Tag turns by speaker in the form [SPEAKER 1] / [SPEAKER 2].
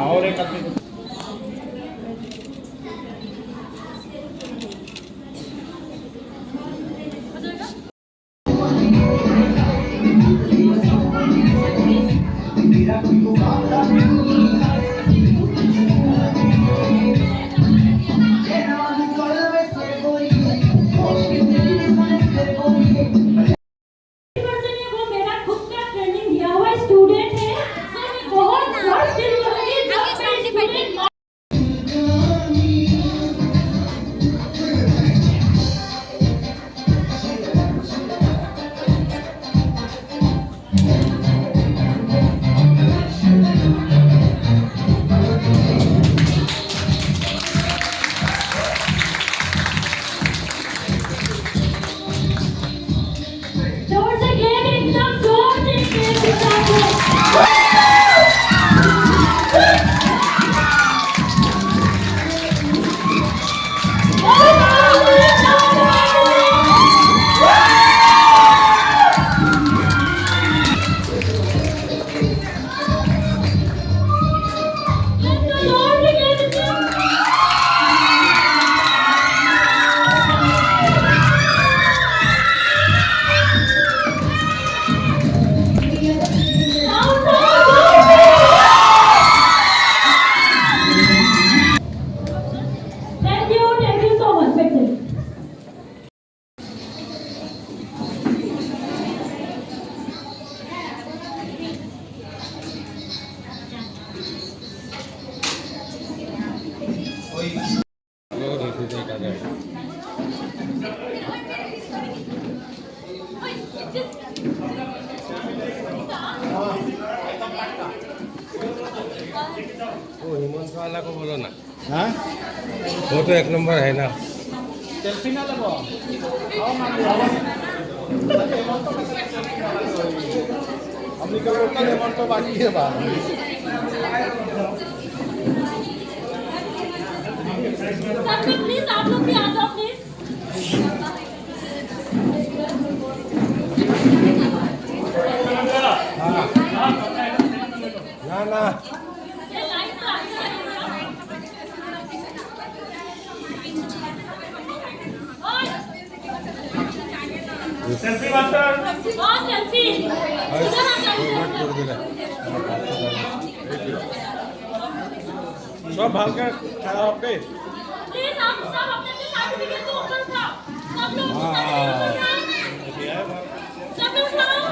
[SPEAKER 1] और एक आदमी हिमंत वाला को बोलो ना। हाँ वो तो एक नंबर है ना। सेल्फी ना लगो। हम निकल रहे हैं हिमंत तो बाकी है बात।
[SPEAKER 2] प्लीज आप लोग भी आ जाओ प्लीज।
[SPEAKER 1] ना ना सेल्फी मास्टर हां सेल्फी सब भाग के खड़ा होके प्लीज आप सब अपने सर्टिफिकेट को ऊपर उठाओ सब लोग सब लोग उठाओ